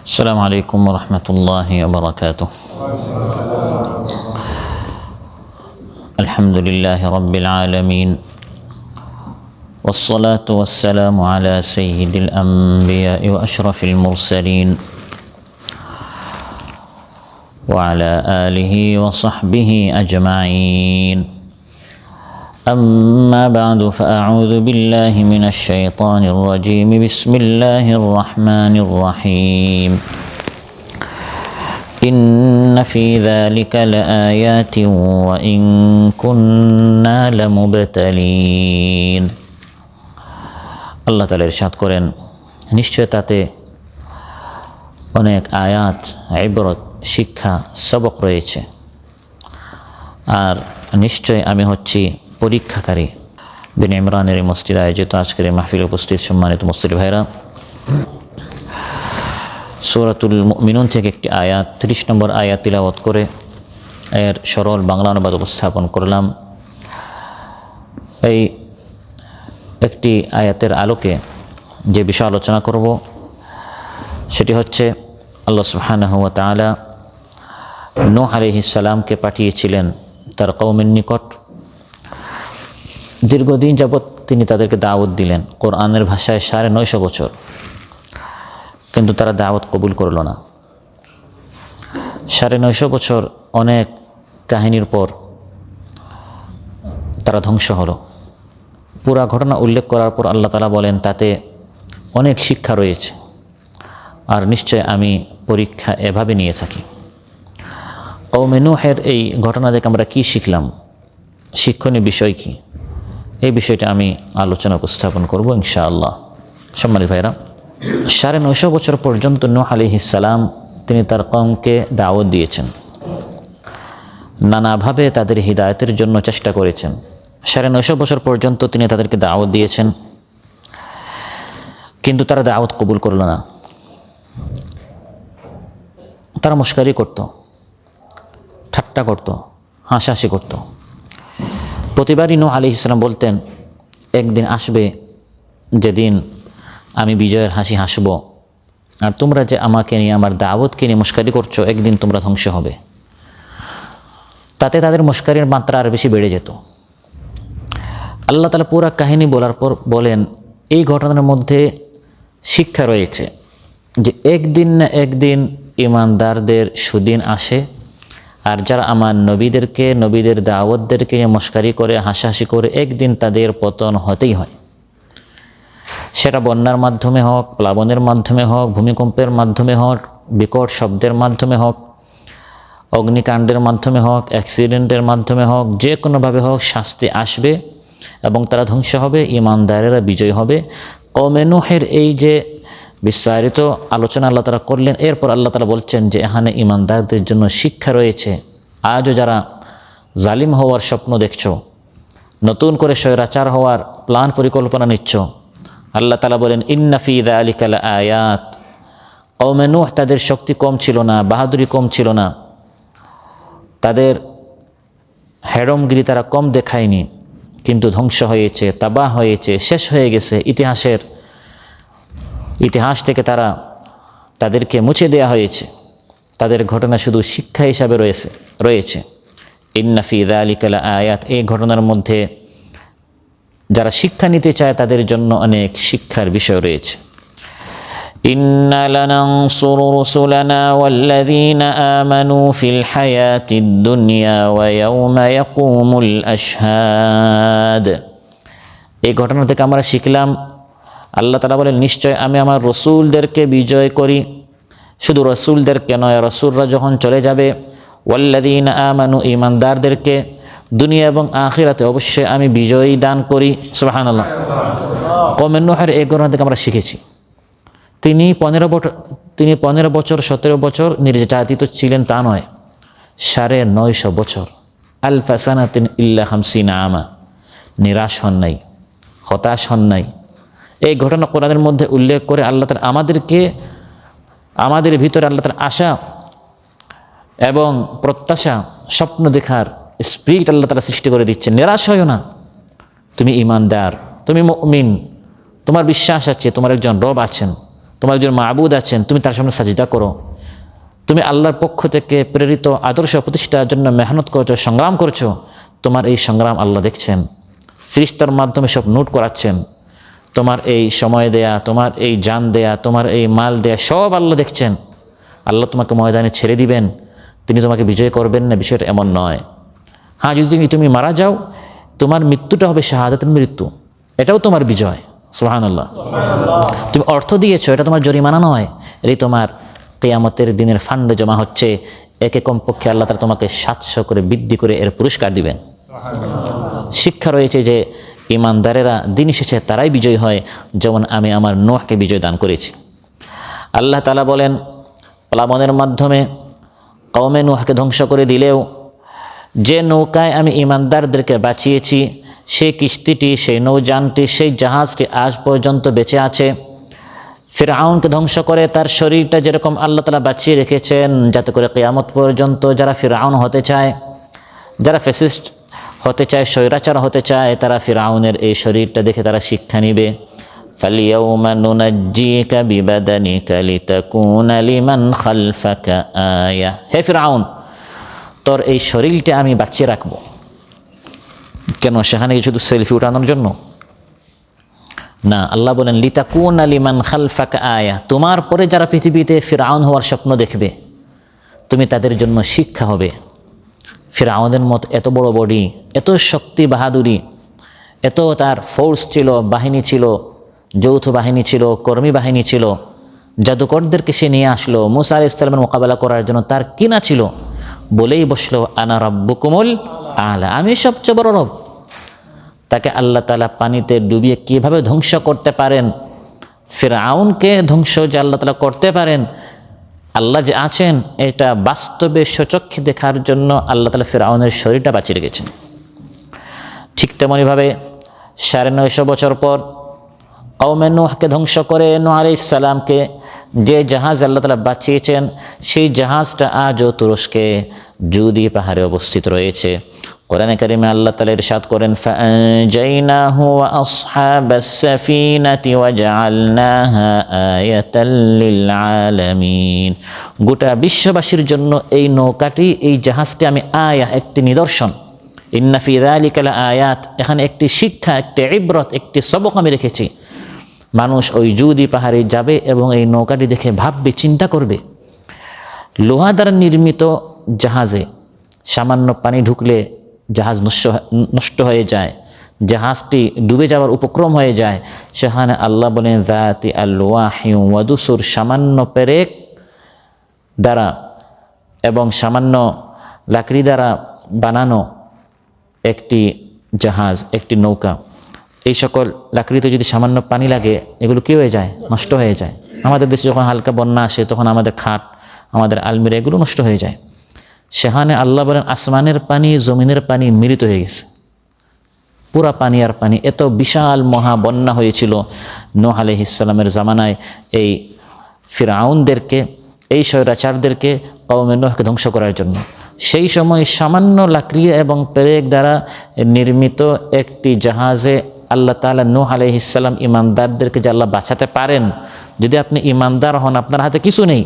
السلام عليكم ورحمة الله وبركاته. الحمد لله رب العالمين، والصلاة والسلام على سيد الأنبياء وأشرف المرسلين وعلى آله وصحبه أجمعين. أما بعد، فأعوذ بالله من الشيطان الرجيم. بسم الله الرحمن الرحيم. إن في ذلك لآيات وإن كنا لمبتلين। আল্লাহ তাআলা ইরশাদ করেন, নিশ্চয় তাতে অনেক আয়াত, ইবরত, শিক্ষা, সবক রয়েছে, আর নিশ্চয় আমি হচ্ছি পরীক্ষাকারী। বিন ইমরানের এই মসজিদ আয়োজিত আজকের এই মাহফিলে উপস্থিত সম্মানিত মুসলিম ভাইরা, সূরাতুল মুমিনুন থেকে একটি আয়াত, 30 নম্বর আয়াত তিলাওয়াত করে এর সরল বাংলা অনুবাদ উপস্থাপন করলাম। এই একটি আয়াতের আলোকে যে বিষয় আলোচনা করব সেটি হচ্ছে, আল্লাহ সুবহানাহু ওয়া তাআলা নূহ আলাইহিস সালামকে পাঠিয়েছিলেন তার কওমের নিকট। দীর্ঘদিন যাবৎ তিনি তাদেরকে দাওয়াত দিলেন, কোরআনের ভাষায় 950 বছর, কিন্তু তারা দাওয়াত কবুল করল না। 950 বছর অনেক কাহিনীর পর তারা ধ্বংস হলো। পুরা ঘটনা উল্লেখ করার পর আল্লাহ তাআলা বলেন, তাতে অনেক শিক্ষা রয়েছে, আর নিশ্চয় আমি পরীক্ষা এভাবে নিয়ে থাকি। কওমে নূহের এই ঘটনা থেকে আমরা কি শিখলাম, শিক্ষণীয় বিষয় কি, এই বিষয়টা আমি আলোচনা উপস্থাপন করব ইনশাআল্লাহ। সম্মানিত ভাইরা, 950 বছর পর্যন্ত নূহ আলাইহিস সালাম তিনি তার কওমকে দাওয়াত দিয়েছেন, নানাভাবে তাদের হিদায়াতের জন্য চেষ্টা করেছেন। 950 বছর পর্যন্ত তিনি তাদেরকে দাওয়াত দিয়েছেন, কিন্তু তারা দাওয়াত কবুল করল না। তারা মশকারি করত, ঠাট্টা করত, হাসাহাসি করত। প্রতিবারই নূহ আলাইহিস সালাম বলতেন, একদিন আসবে যেদিন আমি বিজয়ের হাসি হাসব, আর তোমরা যে আমাকে নিয়ে, আমার দাওয়াতকে নিয়ে মশকারি করছো, একদিন তোমরা ধ্বংস হবে। তাতে তাদের মশকারির মাত্রা আর বেশি বেড়ে যেত। আল্লাহ তাআলা পুরা কাহিনী বলার পর বলেন, এই ঘটনার মধ্যে শিক্ষা রয়েছে যে একদিন না একদিন ইমানদারদের সুদিন আসে, আর যারা আমার নবীদেরকে, নবীদের দাওয়াতদেরকে নিয়ে মশকারি করে, হাসাহাসি করে, একদিন তাদের পতন হতেই হয়। সেটা বন্যার মাধ্যমে হোক, প্লাবনের মাধ্যমে হোক, ভূমিকম্পের মাধ্যমে হোক, বিকট শব্দের মাধ্যমে হোক, অগ্নিকাণ্ডের মাধ্যমে হোক, অ্যাক্সিডেন্টের মাধ্যমে হোক, যে কোনোভাবে হোক শাস্তি আসবে এবং তারা ধ্বংস হবে, ইমানদারেরা বিজয় হবে। কওমে নূহের এই যে বিস্তারিত আলোচনা আল্লাহ তাআলা করলেন, এরপর আল্লাহ তাআলা বলছেন যে এখানে ইমানদারদের জন্য শিক্ষা রয়েছে। আজও যারা জালিম হওয়ার স্বপ্ন দেখছো, নতুন করে স্বৈরাচার হওয়ার প্ল্যান পরিকল্পনা নিচ্ছ, আল্লাহ তাআলা বলেন, ইন্না ফি যালিকা লাআয়াত। কওমে নূহ তাদের শক্তি কম ছিল না, বাহাদুরি কম ছিল না, তাদের হেরমগিরি তারা কম দেখায়নি, কিন্তু ধ্বংস হয়েছে, তাবাহ হয়েছে, শেষ হয়ে গেছে। ইতিহাস থেকে তাদেরকে মুছে দেয়া হয়েছে। তাদের ঘটনা শুধু শিক্ষা হিসাবে রয়েছে। ইন্না ফি যালিকা লাআয়াত, এই ঘটনার মধ্যে যারা শিক্ষা নিতে চায় তাদের জন্য অনেক শিক্ষার বিষয় রয়েছে। ইন্না লানানসুরু রুসুলানা ওয়াল্লাযীনা আমানু ফিল হায়াতিদ দুনিয়া ওয়া ইয়াওমা ইয়াকুমুল আশহাদ। এই ঘটনা থেকে আমরা শিখলাম, আল্লাহ তাআলা বলেন, নিশ্চয় আমি আমার রসুলদেরকে বিজয় করি। শুধু রসুলদেরকে নয়, রসুলরা যখন চলে যাবে, ওয়াল্লাযীনা আমানু, ঈমানদারদেরকে দুনিয়া এবং আখিরাতে অবশ্যই আমি বিজয়ী দান করি। সুবহানাল্লাহ। কওমে নূহের এই ঘটনা থেকে আমরা শিখেছি, তিনি 15 বছর 17 বছর নির্যাতিত ছিলেন তা নয়, 950 বছর, আলফা সানাতিন ইল্লা 50 আমা, নিরাশ হন নাই, হতাশ হন নাই। এই ঘটনা কোরআনের মধ্যে উল্লেখ করে আল্লাহ তাআলা আমাদের ভিতরে আল্লাহ তাআলা আশা এবং প্রত্যাশা, স্বপ্ন দেখার স্পিরিট আল্লাহ তাআলা সৃষ্টি করে দিচ্ছেন। নিরাশ হইও না, তুমি ঈমানদার, তুমি মুমিন, তোমার বিশ্বাস আছে তোমার একজন রব আছেন, তোমার একজন মাবুদ আছেন, তুমি তার সামনে সাজদা করো। তুমি আল্লাহর পক্ষ থেকে প্রেরিত আদর্শ প্রতিষ্ঠার জন্য মেহনত করছো, সংগ্রাম করছো। তোমার এই সংগ্রাম আল্লাহ দেখছেন, ফেরেশতার মাধ্যমে সব নোট করাচ্ছেন। তোমার এই সময় দেয়া, তোমার এই জান দেয়া, তোমার এই মাল দেয়া সব আল্লাহ দেখছেন। আল্লাহ তোমাকে ময়দানে ছেড়ে দিবেন, তিনি তোমাকে বিজয় করবেন না, বিষয়টা এমন নয়। হ্যাঁ, যদি তুমি মারা যাও, তোমার মৃত্যুটা হবে শাহাদাতের মৃত্যু, এটাও তোমার বিজয়। সুবহানাল্লাহ। তুমি অর্থ দিয়েছো, এটা তোমার জরিমানা নয়, এটাই তোমার কিয়ামতের দিনের ফান্ডে জমা হচ্ছে। একে কমপক্ষে আল্লাহ তাআলা তোমাকে 700 করে বৃদ্ধি করে এর পুরস্কার দিবেন। শিক্ষা রয়েছে যে ইমানদারেরা দিন শেষে তারাই বিজয় হয়, যেমন আমি আমার নূহকে বিজয় দান করেছি। আল্লাহ তাআলা বলেন, প্লাবনের মাধ্যমে কওমে নূহকে ধ্বংস করে দিলেও যে নৌকায় আমি ইমানদারদেরকে বাঁচিয়েছি, সেই কিস্তিটি, সেই নৌযানটি, সেই জাহাজটি আজ পর্যন্ত বেঁচে আছে। ফিরআউনকে ধ্বংস করে তার শরীরটা যেরকম আল্লাহ তাআলা বাঁচিয়ে রেখেছেন, যাতে করে কিয়ামত পর্যন্ত যারা ফিরআউন হতে চায়, যারা ফ্যাসিস্ট হতে চায়, স্বৈরাচার হতে চায়, তারা ফিরআউনের এই শরীরটা দেখে তারা শিক্ষা নিবে। ফালিয়াউমা নুনাজ্জিকা বিবাদানিকা লিতাকুনা লিমান খালফাকা আয়া। হে ফিরআউন, তোর এই শরীরটা আমি বাঁচিয়ে রাখবো। কেন? সেখানে শুধু সেলফি উঠানোর জন্য না। আল্লাহ বলেন লিতাকুনা লিমান খালফাকা আয়া, তোমার পরে যারা পৃথিবীতে ফিরআউন হওয়ার স্বপ্ন দেখবে, তুমি তাদের জন্য শিক্ষা হবে। ফিরআউনের মত এত বড় বডি, এত শক্তি বাহাদুরি, এত তার ফোর্স ছিল, বাহিনী ছিল, যৌথ বাহিনী ছিল, কর্মী বাহিনী ছিল, জাদুকরদেরকে সে নিয়ে আসলো মুসা আলাইহিস সালামের মোকাবেলা করার জন্য। তার কি না ছিল? বলেই বসলো আনা রাব্বুকুমুল আলা, আমি সবচেয়ে বড় রব। তাকে আল্লাহ তাআলা পানিতে ডুবিয়ে কিভাবে ধ্বংস করতে পারেন, ফিরআউনকে ধ্বংস যে আল্লাহ তাআলা করতে পারেন, আল্লাহ যে আছেন, এটা বাস্তবে স্বচক্ষে দেখার জন্য আল্লাহ তাআলা ফিরআউনের শরীরটা বাঁচিয়ে রেখেছেন। ঠিক তেমনইভাবে 950 বছর পর কওমে নূহকে ধ্বংস করে নূহ আলাইহিস সালামকে যে জাহাজ আল্লাহ তাআলা বাঁচিয়েছেন, সেই জাহাজটা আজও তুরস্কে জুদি পাহাড়ে অবস্থিত রয়েছে। কোরআনে কারিমে আল্লাহ তাআলা ইরশাদ করেন, ফাআনজাইনাহু ওয়া আসহাবাস সাফিনাতি ওয়া জাআলনাহা আয়াতাল লিল আলামিন। গোটা বিশ্ববাসীর জন্য এই নৌকাটি, এই জাহাজটি আমি আয়া, একটি নিদর্শন। ইন্না ফি যালিকা লাআয়াত, এখানে একটি শিক্ষা, একটি ইবরত, একটি সবক আমি রেখেছি। মানুষ ওই জুদি পাহাড়ে যাবে এবং এই নৌকাটি দেখে ভাববে, চিন্তা করবে। লোহা দ্বারা নির্মিত জাহাজে সামান্য পানি ঢুকলে জাহাজ নষ্ট হয়ে যায়, জাহাজটি ডুবে যাওয়ার উপক্রম হয়ে যায়। সেখানে আল্লাহ বলেন যাতি আলওয়াহি ওয়া দুসুর, সামান্য পেরেক দ্বারা এবং সামান্য লাকড়ি দ্বারা বানানো একটি জাহাজ, একটি নৌকা। এই সকল লাকড়িতে যদি সামান্য পানি লাগে, এগুলো কী হয়ে যায়? নষ্ট হয়ে যায়। আমাদের দেশে যখন হালকা বন্যা আসে, তখন আমাদের খাট, আমাদের আলমিরা, এগুলো নষ্ট হয়ে যায়। সেখানে আল্লাহ বলেন আসমানের পানি, জমিনের পানি মিলিত হয়ে গেছে, পুরা পানি আর পানি। এত বিশাল মহা বন্যা হয়েছিল নূহ আলাইহিস সালামের জামানায়। এই ফিরআউনদেরকে, এই স্বৈরাচারদেরকে, কওমে নূহকে ধ্বংস করার জন্য সেই সময় সামান্য লাকড়ি এবং পেরেক দ্বারা নির্মিত একটি জাহাজে আল্লাহ তাআলা নূহ আলাইহিস সালাম ইমানদারদেরকে যে আল্লাহ বাঁচাতে পারেন, যদি আপনি ইমানদার হন, আপনার হাতে কিছু নেই,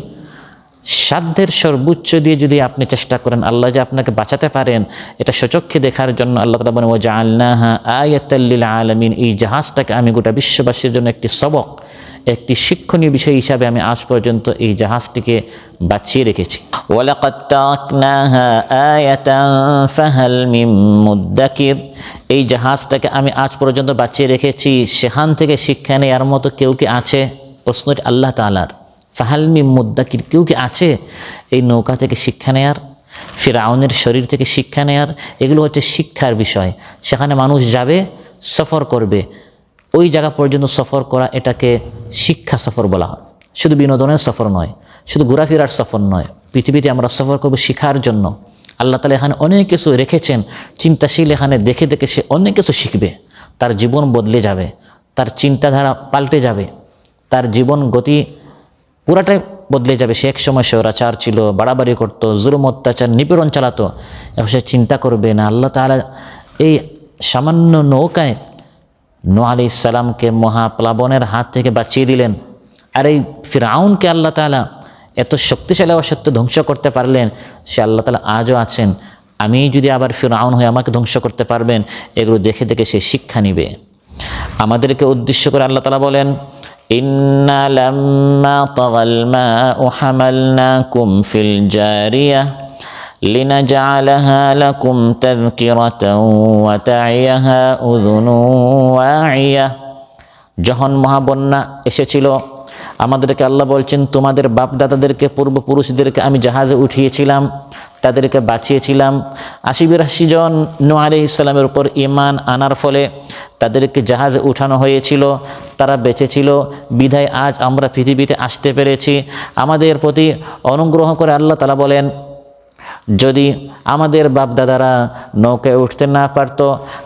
সাধ্যের সর্বোচ্চ দিয়ে যদি আপনি চেষ্টা করেন, আল্লাহ যে আপনাকে বাঁচাতে পারেন, এটা সচক্ষে দেখার জন্য আল্লাহ তাআলা বলেন ওয়া জাআলনাহা আয়াতাল লিল আলামিন। এই জাহাজটাকে আমি গোটা বিশ্ববাসীর জন্য একটি সবক, একটি শিক্ষণীয় বিষয় হিসাবে আমি আজ পর্যন্ত এই জাহাজটিকে বাঁচিয়ে রেখেছি। ওয়ালাকাদ তারাকনাহা আয়াতান ফাহাল মিন মুদ্দাকির। এই জাহাজটাকে আমি আজ পর্যন্ত বাঁচিয়ে রেখেছি, সেখান থেকে শিক্ষা নেওয়ার মতো কেউ কি আছে? প্রশ্নটি আল্লাহ তাআলার। ফাহাল মিন মুদ্দাকির, কেউ কি আছে এই নৌকা থেকে শিক্ষা নেয়ার, ফিরআউনের শরীর থেকে শিক্ষা নেয়ার? এগুলো হচ্ছে শিক্ষার বিষয়। সেখানে মানুষ যাবে, সফর করবে, ওই জায়গা পর্যন্ত সফর করা, এটাকে শিক্ষা সফর বলা হয়। শুধু বিনোদনের সফর নয়, শুধু ঘোরাফেরার সফর নয়, পৃথিবীতে আমরা সফর করবো শিখার জন্য। আল্লাহ তাআলা এখানে অনেক কিছু রেখেছেন। চিন্তাশীল এখানে দেখে দেখে সে অনেক কিছু শিখবে, তার জীবন বদলে যাবে, তার চিন্তাধারা পাল্টে যাবে, তার জীবন গতি পুরাটাই বদলে যাবে। সে এক সময় স্বৈরাচার ছিল, বাড়াবাড়ি করতো, জুলুম অত্যাচার নিপীড়ন চালাতো। এখন সে চিন্তা করবে না, আল্লাহ তাআলা এই সামান্য নৌকায় নূহ আলাইহিস সালামকে মহাপ্লাবনের হাত থেকে বাঁচিয়ে দিলেন। আর এই ফিরআউনকে আল্লাহ তাআলা এত শক্তিশালী অসত্য ধ্বংস করতে পারলেন, সে আল্লাহ তাআলা আজও আছেন। আমি যদি আবার ফিরআউন হয়ে আমাকে ধ্বংস করতে পারবেন, এগুলো দেখে দেখে সে শিক্ষা নিবে। আমাদেরকে উদ্দেশ্য করে আল্লাহ তাআলা বলেন, ইন্না লাম্মা তাগাল মাউ হামালনাকুম ফিল জারিয়াহ লিনাজআলাহা লাকুম তাযকিরাতাও ওয়া তা'ইয়াহা উযুনুন ওয়া'ইয়াহ। যখন মহাবন্যা এসেছিল, আমাদেরকে আল্লাহ বলছেন, তোমাদের বাপ দাদাদেরকে, পূর্বপুরুষদেরকে আমি জাহাজে উঠিয়েছিলাম, তাদেরকে বাঁচিয়েছিলাম। ৮০-৮২ জন নূহ আলাইহিস সালামের উপর ঈমান আনার ফলে তাদেরকে জাহাজে উঠানো হয়েছিল, তারা বেঁচে ছিল, বিধায় আজ আমরা পৃথিবীতে আসতে পেরেছি। আমাদের প্রতি অনুগ্রহ করে আল্লাহ তাআলা বলেন, যদি আমাদের বাপ দাদারা নৌকায় উঠতে না পারত,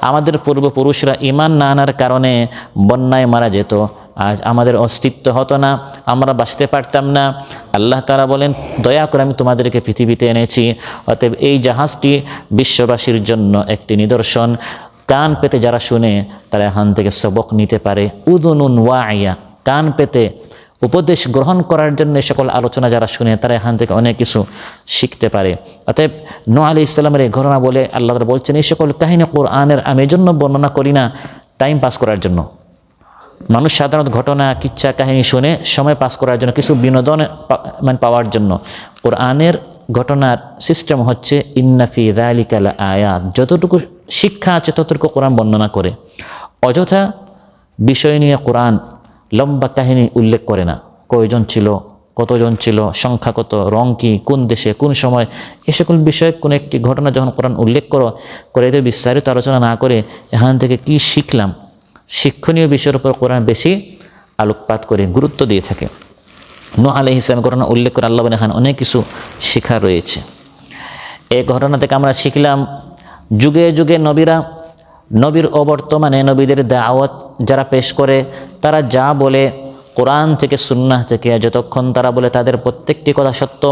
আমাদের পূর্বপুরুষরা ঈমান না আনার কারণে বন্যায় মারা যেত, আজ আমাদের অস্তিত্ব হতো না, আমরা বাঁচতে পারতাম না। আল্লাহ তাআলা বলেন, দয়া করে আমি তোমাদেরকে পৃথিবীতে এনেছি, অতএব এই জাহাজটি বিশ্ববাসীর জন্য একটি নিদর্শন। কান পেতে যারা শুনে তারা এখান থেকে সবক নিতে পারে। উযুনুন ওয়া'ইয়া, কান পেতে উপদেশ গ্রহণ করার জন্য সকল আলোচনা যারা শুনে তারা এখান থেকে অনেক কিছু শিখতে পারে। অতএব নূহ আলাইহিস সালামের এই ঘটনা বলে আল্লাহ তাআলা বলছেন, এই সকল কাহিনী কোরআনের আমি এই জন্য বর্ণনা করি না টাইম পাস করার জন্য। মানুষ সাধারণত ঘটনা, কিচ্ছা, কাহিনী শুনে সময় পাস করার জন্য, কিছু বিনোদন পাওয়ার জন্য। কোরআনের ঘটনার সিস্টেম হচ্ছে ইন্না ফি যালিকা লাআয়াত, যতটুকু শিক্ষা আছে ততটুকু কোরআন বর্ণনা করে। অযথা বিষয় নিয়ে কোরআন লম্বা কাহিনী উল্লেখ করে না। কয়জন ছিল, কতজন ছিল, সংখ্যা কত, রং কী, কোন দেশে, কোন সময়, এ সকল বিষয়ে কোনো একটি ঘটনা যখন কোরআন উল্লেখ করে এতে বিস্তারিত আলোচনা না করে এখান থেকে কি শিখলাম, শিক্ষণীয় বিষয়ের উপর কোরআন বেশি আলোকপাত করে গুরুত্ব দিয়ে থাকে। নূহ আলাইহিস সালামের ঘটনা উল্লেখ করে আল্লাহ বলেন, এখানে অনেক কিছু শিক্ষা রয়েছে। এই ঘটনা থেকে আমরা শিখলাম, যুগে যুগে নবীর অবর্তমানে নবীদের দাওয়াত যারা পেশ করে, তারা যা বলে কোরআন থেকে সুন্নাহ থেকে, যতক্ষণ তারা বলে তাদের প্রত্যেকটি কথা সত্য।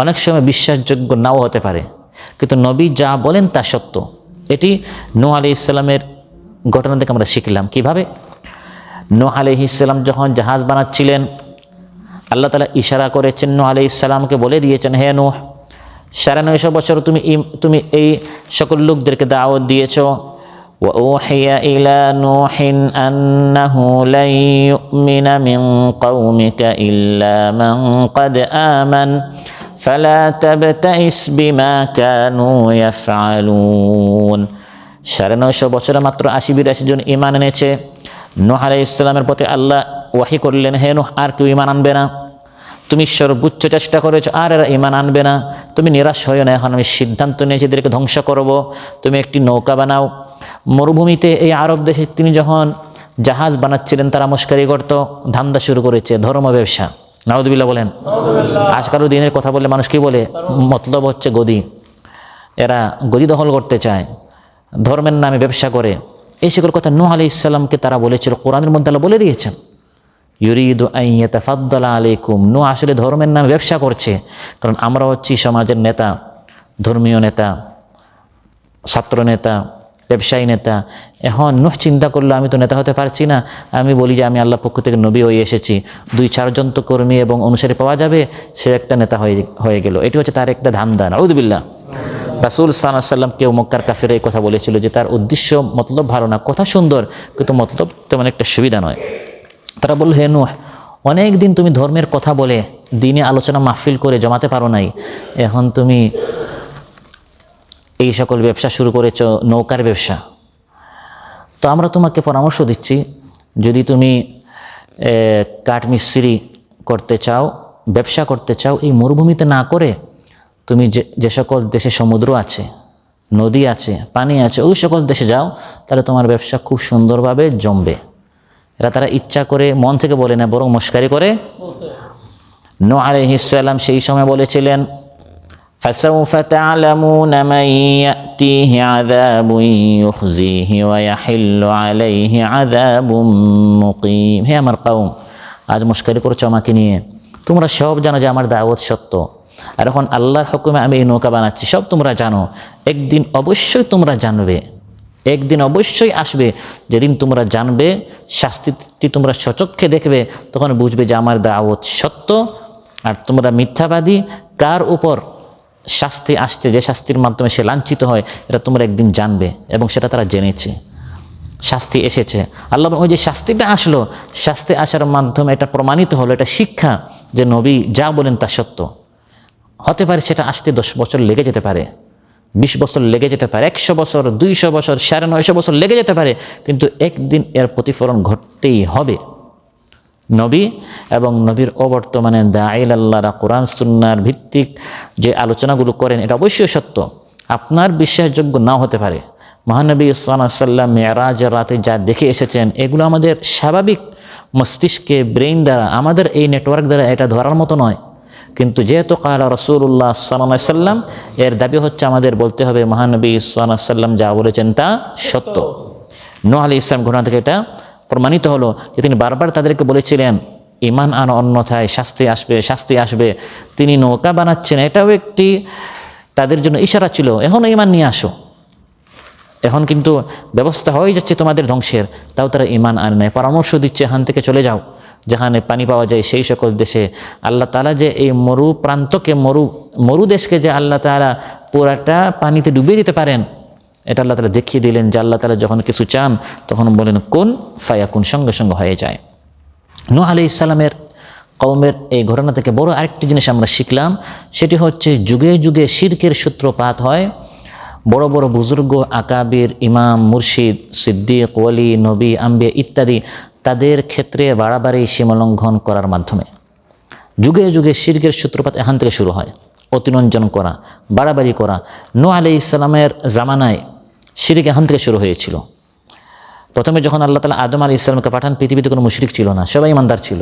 অনেক সময় বিশ্বাসযোগ্য নাও হতে পারে, কিন্তু নবী যা বলেন তা সত্য। এটি নূহ আলাইহিস সালামের ঘটনা থেকে আমরা শিখলাম। কিভাবে? নূহ আলাইহিস সালাম যখন জাহাজ বানাচ্ছিলেন, আল্লাহ তাআলা ইশারা করেছেন, নূহ আলাইহিস সালামকে বলে দিয়েছেন, হে নূহ, ৯৫০ বছর তুমি এই সকল লোকদেরকে দাওয়াত দিয়েছ। وأوحي إلى نوح أنه لن يؤمن من قومك إلا من قد آمن فلا تبتئس بما كانوا يفعلون। ৯৫০ বছরে মাত্র ৮০-৮২ জন ঈমান এনেছে। নূহ আলাইহিস সালামের প্রতি আল্লাহ ওয়াহি করলেন, হে নূহ, আর কেউ ঈমান আনবে না। তুমি সর্বোচ্চ চেষ্টা করেছো, আর এরা ঈমান আনবে না। তুমি নিরাশ হইও না, এখন আমি সিদ্ধান্ত নিয়েছি এদেরকে ধ্বংস করব। তুমি একটি নৌকা বানাও। মরুভূমিতে এই আরব দেশে তিনি যখন জাহাজ বানাচ্ছিলেন, তারা মস্কারি করত, ধান্দা শুরু করেছে, ধর্ম ব্যবসা। নাউযুবিল্লাহ বলেন। আজকালও দিনের কথা বলে মানুষ কি বলে? মতলব হচ্ছে গদি। এরা গদি দখল করতে চায়, ধর্মের নামে ব্যবসা করে। এই সকল কথা নূহ আলাইহিস সালামকে তারা বলেছিল। কোরআনের মধ্যে আল্লাহ বলে দিয়েছেন, ইউরিদু আন ইয়াতাফাদ্দালা আলাইকুম। নূহ আসলে ধর্মের নামে ব্যবসা করছে, কারণ আমরা হচ্ছি সমাজের নেতা, ধর্মীয় নেতা, ছাত্র নেতা, ব্যবসায়ী নেতা। এখন নূহ চিন্তা করলো, আমি তো নেতা হতে পারছি না, আমি বলি যে আমি আল্লাহর পক্ষ থেকে নবী হয়ে এসেছি, ২-৪ জন তো কর্মী এবং অনুসারী পাওয়া যাবে, সে একটা নেতা হয়ে গেল। এটি হচ্ছে তার একটা ধান্দা। নাউযুবিল্লাহ। রাসূল সাল্লাল্লাহু আলাইহি ওয়াসাল্লাম কেউ মক্কার কাফেররা এই কথা বলেছিল যে তার উদ্দেশ্য মতলব ভালো না, কথা সুন্দর কিন্তু মতলব তেমন একটা সুবিধা নয়। তারা বলল, হে নূহ, অনেক দিন তুমি ধর্মের কথা বলে দিনে আলোচনা মাহফিল করে জমাতে পারো নাই, এখন তুমি এই সকল ব্যবসা শুরু করেছ, নৌকার ব্যবসা। তো আমরা তোমাকে পরামর্শ দিচ্ছি, যদি তুমি কাঠমিস্ত্রি করতে চাও, ব্যবসা করতে চাও, এই মরুভূমিতে না করে তুমি যে সকল দেশে সমুদ্র আছে, নদী আছে, পানি আছে, ওই সকল দেশে যাও, তাহলে তোমার ব্যবসা খুব সুন্দরভাবে জমবে। তারা ইচ্ছা করে মন থেকে বলে না, বরং মস্কারি করে। নূহ আলাইহিস সালাম সেই সময় বলেছিলেন, فسوف تعلمون من يأتيه عذاب يخزيه ويحل عليه عذاب مقيم। হে আমার কওম, আজ মস্কারি করছো আমাকে নিয়ে, তোমরা সব জানো যে আমার দাওয়াত সত্য, আর এখন আল্লাহর হুকুমে আমি এই নৌকা বানাচ্ছি, সব তোমরা জানো। একদিন অবশ্যই তোমরা জানবে একদিন অবশ্যই আসবে যেদিন তোমরা জানবে, শাস্তিটি তোমরা সচক্ষে দেখবে, তখন বুঝবে যে আমার দাওয়াত সত্য আর তোমরা মিথ্যাবাদী। কার উপর শাস্তি আসছে, যে শাস্তির মাধ্যমে সে লাঞ্ছিত হয়, এটা তোমরা একদিন জানবে, এবং সেটা তারা জেনেছে। শাস্তি এসেছে, আল্লাহ ওই যে শাস্তিটা আসলো, শাস্তি আসার মাধ্যমে এটা প্রমাণিত হলো, এটা শিক্ষা যে নবী যা বলেন তা সত্য। হতে পারে সেটা আসতে 10 বছর লেগে যেতে পারে, 20 বছর লেগে যেতে পারে, 100 বছর, 200 বছর, 950 বছর লেগে যেতে পারে, কিন্তু একদিন এর প্রতিফলন ঘটতেই হবে। নবী এবং নবীর অবর্তমানে দাঈল আল্লাহরা কোরআন সুন্নাহর ভিত্তিক যে আলোচনাগুলো করেন এটা অবশ্যই সত্য, আপনার বিশ্বাসযোগ্য নাও হতে পারে। মহানবী সাল্লাল্লাহু আলাইহি ওয়াসাল্লাম মেরাজের রাতে যা দেখে এসেছেন, এগুলো আমাদের স্বাভাবিক মস্তিষ্কে, ব্রেইন দ্বারা, আমাদের এই নেটওয়ার্ক দ্বারা এটা ধরার মতো নয়। কিন্তু যেহেতু কালা রাসূলুল্লাহ সাল্লাল্লাহু আলাইহি ওয়াসাল্লাম, এর দাবি হচ্ছে আমাদের বলতে হবে মহানবী সাল্লাল্লাহু আলাইহি ওয়াসাল্লাম যা বলেছেন তা সত্য। নূহ আলাইহিস সালাম ঘটনা থেকে এটা প্রমাণিত হলো যে তিনি বারবার তাদেরকে বলেছিলেন ঈমান আনো, অন্যথায় শাস্তি আসবে, শাস্তি আসবে। তিনি নৌকা বানাচ্ছেন, এটাও একটি তাদের জন্য ইশারা ছিল, এখনও ঈমান নিয়ে আসো, এখন কিন্তু ব্যবস্থা হয়ে যাচ্ছে তোমাদের ধ্বংসের, তাও তারা ঈমান আনে নাই। পরামর্শ দিচ্ছে এখান থেকে চলে যাও, যেখানে পানি পাওয়া যায় সেই সকল দেশে। আল্লাহ তাআলা যে এই মরু প্রান্তকে, মরু দেশকে যে আল্লাহ তাআলা পুরাটা পানিতে ডুবিয়ে দিতে পারেন, এটা আল্লাহ তাআলা দেখিয়ে দিলেন যে আল্লাহ তাআলা যখন কিছু চান তখন বলেন কুন ফায়াকুন, সঙ্গে সঙ্গে হয়ে যায়। নূহ আলাইহিস সালামের কওমের এই ঘটনা থেকে বড় আরেকটি জিনিস আমরা শিখলাম, সেটি হচ্ছে যুগে যুগে শিরকের সূত্রপাত হয় বড় বড় বুজুর্গ, আকাবির, ইমাম, মুর্শিদ, সিদ্দিক, ওয়ালি, নবী, আম্বিয়া ইত্যাদি, তাদের ক্ষেত্রে বাড়াবাড়ি সীমালঙ্ঘন করার মাধ্যমে। যুগে যুগে শিরকের সূত্রপাত এখান থেকে শুরু হয়, অতিরঞ্জন করা, বাড়াবাড়ি করা। নূহ আলাইহিস সালামের জামানায় শিরক এখান থেকে শুরু হয়েছিল। প্রথমে যখন আল্লাহ তাআলা আদম আলাইহিস সালামকে পাঠান, পৃথিবীতে কোনো মুশরিক ছিল না, সবাই ইমানদার ছিল।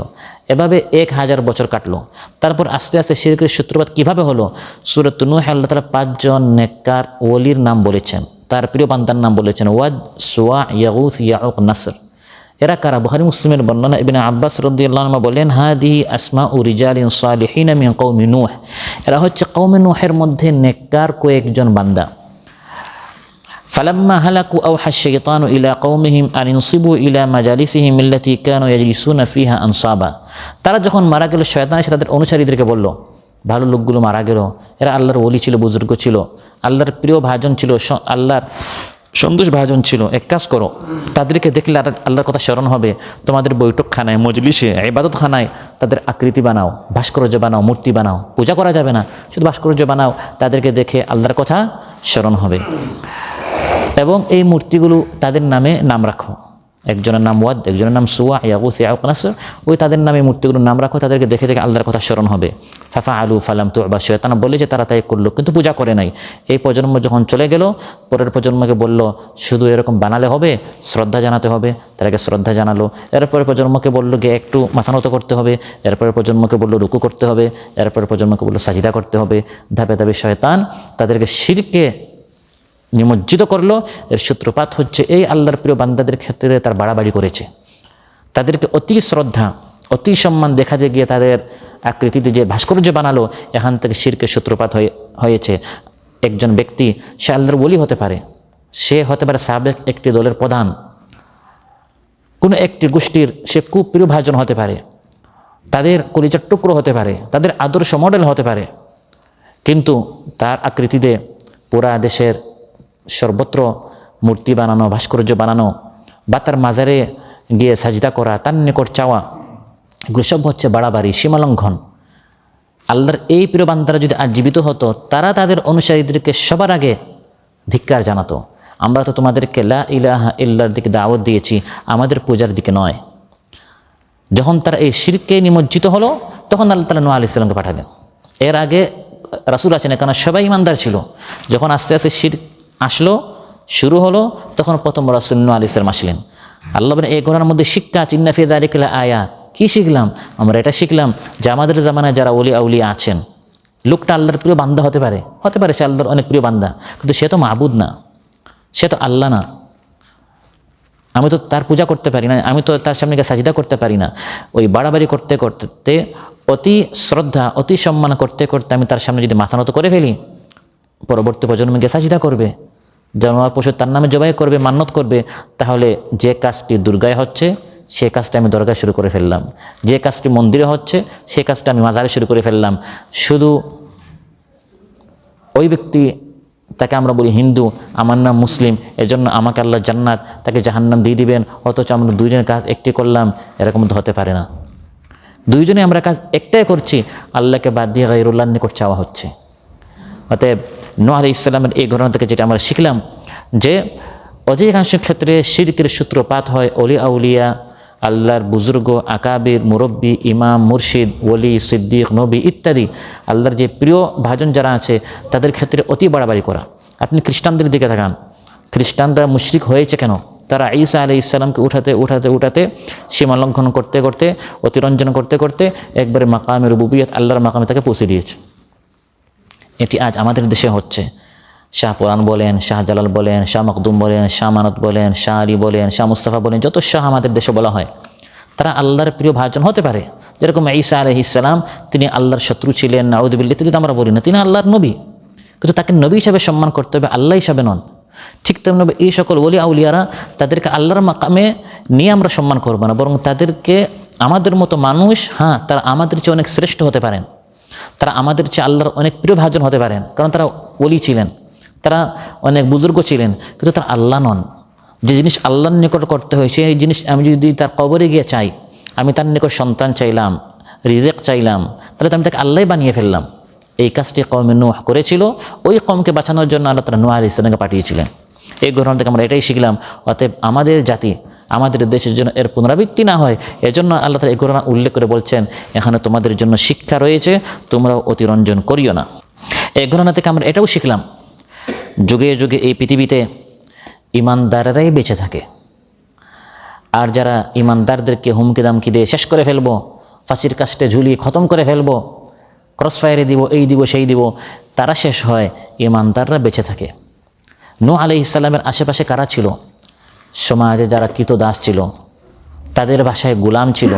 এভাবে 1000 বছর কাটলো। তারপর আস্তে আস্তে শিরকের সূত্রপাত কিভাবে হলো? সূরাত নূহে আল্লাহ তাআলা 5 জন নেককার ওলির নাম বলেছেন, তার প্রিয় বান্দার নাম বলেছেন, ওয়াদ, সুয়া, ইয়াগুস, ইয়াউক, নাসর। এরা কারা? বুখারী মুসলিমের বর্ণনা, ইবনে আব্বাস রাদিয়াল্লাহু আনহু বলেন, হাদিহি আসমাউ রিজালিন সালিহিন মিন কওমি নূহ। এরা হচ্ছে কওমে নূহের মধ্যে নেককার কয়েকজন বান্দা। ফালাম্মা হালাকু আওহা শাইতানু ইলা কওমিহিম আন ইনসিবু ইলা মাজালিসিহিম আল্লাতী কানু ইয়াজলিসুনা ফিহা আনসাবা। তারা যখন মারা গেল, শয়তান এসে তাদের অনুসারীদেরকে বলল, ভালো লোকগুলো মারা গেল, এরা আল্লাহর ওলি ছিল, বুজুর্গ ছিল, আল্লাহর প্রিয় ভাজন ছিল, আল্লাহর সন্তোষ ভাজন ছিল, এক কাজ করো, তাদেরকে দেখলে আল্লাহর কথা স্মরণ হবে, তোমাদের বৈঠকখানায়, মজলিসে, ইবাদতখানায় তাদের আকৃতি বানাও, ভাস্কর্য বানাও, মূর্তি বানাও, পূজা করা যাবে না, শুধু ভাস্কর্য বানাও, তাদেরকে দেখে আল্লাহর কথা স্মরণ হবে। এবং এই মূর্তিগুলো তাদের নামে নাম রাখো, একজনের নাম ওয়াদ, একজনের নাম সুয়া, ইয়াগুস, ইয়াউক, নাসর, ওই তাদের নামে মূর্তিগুলোর নাম রাখো, তাদেরকে দেখে দেখে আল্লাহর কথা স্মরণ হবে। ফাফা আলু ফালাম তুবা, শয়তান বলে যে তারা তাই করলো, কিন্তু পূজা করে নাই। এই প্রজন্ম যখন চলে গেল, পরের প্রজন্মকে বলল শুধু এরকম বানালে হবে, শ্রদ্ধা জানাতে হবে, তাদেরকে শ্রদ্ধা জানালো। এরপরে প্রজন্মকে বলল গিয়ে একটু মাথা নত করতে হবে, এরপরে প্রজন্মকে বলল রুকু করতে হবে, এরপরে প্রজন্মকে বলল সাজিদা করতে হবে। ধাপে ধাপে শয়তান তাদেরকে শিরকে নিমজ্জিত করলো। এর সূত্রপাত হচ্ছে এই আল্লাহর প্রিয় বান্দাদের ক্ষেত্রে তার বাড়াবাড়ি করেছে, তাদেরকে অতি শ্রদ্ধা, অতি সম্মান দেখাতে গিয়ে তাদের আকৃতিতে যে ভাস্কর্য বানালো, এখান থেকে শিরকের সূত্রপাত হয়েছে। একজন ব্যক্তি, সে আল্লাহর ওলি হতে পারে, সে হতে পারে সাবেক একটি দলের প্রধান, কোনো একটি গোষ্ঠীর সে খুব প্রিয় ভাজন হতে পারে, তাদের কলিজার টুকরো হতে পারে, তাদের আদর্শ মডেল হতে পারে, কিন্তু তার আকৃতিতে পুরা দেশের সর্বত্র মূর্তি বানানো, ভাস্কর্য বানানো, বা তার মাজারে গিয়ে সাজদা করা, তার নিকট চাওয়া, এগুলো সব হচ্ছে বাড়াবাড়ি, সীমালঙ্ঘন। আল্লাহর এই প্রিয় বান্দারা যদি আজ জীবিত হতো, তারা তাদের অনুসারীদেরকে সবার আগে ধিক্কার জানাতো, আমরা তো তোমাদেরকে লা ইলাহা ইল্লার দিকে দাওয়াত দিয়েছি, আমাদের পূজার দিকে নয়। যখন তারা এই শিরকে নিমজ্জিত হলো, তখন আল্লাহ তাআলা নূহ আলাইহিস সালামকে পাঠালেন। এর আগে রাসূল আছেন, কারণ সবাই ইমানদার ছিল। যখন আস্তে আস্তে শিরক আসলো, শুরু হলো, তখন প্রথম রাসূল নূহ আলাইহিস সালাম আসলেন। আল্লাহ বলেন এই ঘটনার মধ্যে শিক্ষা আছে, ইন্না ফি যালিকা লাআয়াত। কি শিখলাম আমরা? এটা শিখলাম যে আমাদের জামানায় যারা ওলি আউলিয়া আছেন, লোকটা আল্লাহর প্রিয় বান্দা হতে পারে সে আল্লাহর অনেক প্রিয় বান্দা, কিন্তু সে তো মাবুদ না, সে তো আল্লাহ না। আমি তো তার পূজা করতে পারি না, আমি তো তার সামনে গিয়ে সাজদা করতে পারি না। ওই বাড়াবাড়ি করতে করতে, অতি শ্রদ্ধা, অতি সম্মান করতে করতে আমি তার সামনে যদি মাথা নত করে ফেলি, পরবর্তী প্রজন্ম গিয়ে সাজদা করবে, জানোয়ার পশু তার নামে জবাই করবে, মান্যত করবে, তাহলে যে কাজটি দুর্গায় হচ্ছে সে কাজটা আমি দরগায় শুরু করে ফেললাম, যে কাজটি মন্দিরে হচ্ছে সে কাজটা আমি মাজারে শুরু করে ফেললাম। শুধু ওই ব্যক্তি, তাকে আমরা বলি হিন্দু, আমার নাম মুসলিম, এজন্য আমাকে আল্লাহ জান্নাত, তাকে জাহান্নাম দিয়ে দিবেন, অথচ আমরা দুইজনের কাজ একটি করলাম, এরকম তো হতে পারে না। দুইজনে আমরা কাজ একটাই করছি, আল্লাহকে বাদ দিয়ে গায়রুল্লাহর নিকট চাওয়া হচ্ছে। অতএব নূহ আলাইহিস সালামের এই ঘটনা থেকে যেটা আমরা শিখলাম যে অধিকাংশ ক্ষেত্রে শিরকের সূত্রপাত হয় অলি আউলিয়া, আল্লাহর বুজুর্গ, আকাবির, মুরব্বী, ইমাম, মুর্শিদ, ওলি, সিদ্দিক, নবী ইত্যাদি আল্লাহর যে প্রিয় ভাজন যারা আছে তাদের ক্ষেত্রে অতি বাড়াবাড়ি করা। আপনি খ্রিস্টানদের দিকে তাকান, খ্রিস্টানরা মুশরিক হয়েছে কেন? তারা ঈসা আলাইহিস সালামকে উঠাতে সীমা লঙ্ঘন করতে করতে, অতিরঞ্জন করতে করতে একবারে মাকামে রুবুবিয়ত, আল্লাহর মাকামে তাকে পৌঁছে দিয়েছে। এটি আজ আমাদের দেশে হচ্ছে। শাহ পুরাণ বলেন, শাহ জালাল বলেন, শাহ মকদুম বলেন, শাহ মানত বলেন, শাহ আলী বলেন, শাহ মুস্তাফা বলেন, যত শাহ আমাদের দেশে বলা হয় তারা আল্লাহর প্রিয় ভাজন হতে পারে। যেরকম ঈসা আলাইহিস সালাম, তিনি আল্লাহর শত্রু ছিলেন, নাউযুবিল্লাহ, যদি আমরা বলি না, তিনি আল্লাহর নবী, কিন্তু তাকে নবী হিসাবে সম্মান করতে হবে, আল্লাহ হিসাবে নন। ঠিক তেমনি এই সকল ওলি আউলিয়ারা, তাদেরকে আল্লাহর মাকামে নিয়ে আমরা সম্মান করব না, বরং তাদেরকে আমাদের মতো মানুষ, হ্যাঁ তারা আমাদের চেয়ে অনেক শ্রেষ্ঠ হতে পারেন, তারা আমাদের চেয়ে আল্লাহর অনেক প্রিয় ভাজন হতে পারেন, কারণ তারা ওলি ছিলেন, তারা অনেক বুজুর্গ ছিলেন, কিন্তু তারা আল্লাহ নন। যে জিনিস আল্লাহর নিকট করতে হয় সেই জিনিস আমি যদি তার কবরে গিয়ে চাই, আমি তার নিকট সন্তান চাইলাম, রিজেক চাইলাম, তাহলে তো আমি তাকে আল্লাহ বানিয়ে ফেললাম। এই কাজটি কওমে নূহ করেছিল, ওই কওমকে বাঁচানোর জন্য আল্লাহ তাআলা নূহ আলাইহিস সালামকে পাঠিয়েছিলেন। এই ঘটনা থেকে আমরা এটাই শিখলাম, অতএব আমাদের জাতি, আমাদের দেশের জন্য এর পুনরাবৃত্তি না হয়, এজন্য আল্লাহ তাআলা এই ঘটনা উল্লেখ করে বলছেন, এখানে তোমাদের জন্য শিক্ষা রয়েছে, তোমরাও অতিরঞ্জন করিও না। এই ঘটনা থেকে আমরা এটাও শিখলাম, যুগে যুগে এই পৃথিবীতে ইমানদারেরাই বেঁচে থাকে, আর যারা ইমানদারদেরকে হুমকি দামকি দিয়ে শেষ করে ফেলবো, ফাঁসির কাস্টে ঝুলিয়ে খতম করে ফেলবো, ক্রসফায়ারে দিব, এই দিব সেই দিব, তারা শেষ হয়, ইমানদাররা বেঁচে থাকে। নূহ আলাইহিস সালামের আশেপাশে কারা ছিল? সমাজে যারা কৃতদাস ছিল, তাদের ভাষায় গোলাম ছিল,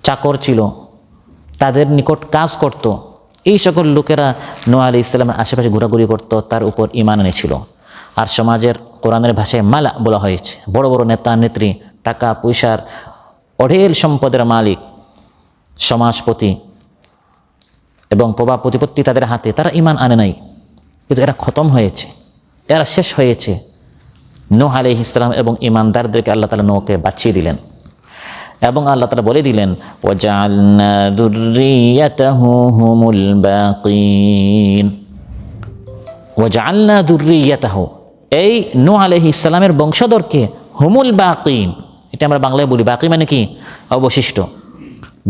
চাকর ছিল, তাদের নিকট কাজ করত, এই সকল লোকেরা নূহ আলাইহিস সালামের আশেপাশে ঘোরাঘুরি করত, তার উপর ঈমান এনেছিল। আর সমাজের কোরআনের ভাষায় মালা বলা হয়েছে, বড় বড় নেতা নেত্রী, টাকা পয়সার অঢেল সম্পদের মালিক, সমাজপতি এবং প্রভাব প্রতিপত্তি তাদের হাতে, তারা ঈমান আনে নাই, কিন্তু এরা খতম হয়েছে, এরা শেষ হয়েছে। নূহ আলাইহিস সালাম এবং ঈমানদারদেরকে আল্লাহ তাআলা নূহকে বাঁচিয়ে দিলেন, এবং আল্লাহ তাআলা বলে দিলেন, ওয়াজআলনা যুররিয়াতাহু হুমুল বাকিন। ওয়াজআলনা যুররিয়াতাহু, এই নূহ আলাইহিস সালামের বংশধরকে, হুমুল বাকিন, এটা আমরা বাংলায় বলি, বাকি মানে কি? অবশিষ্ট।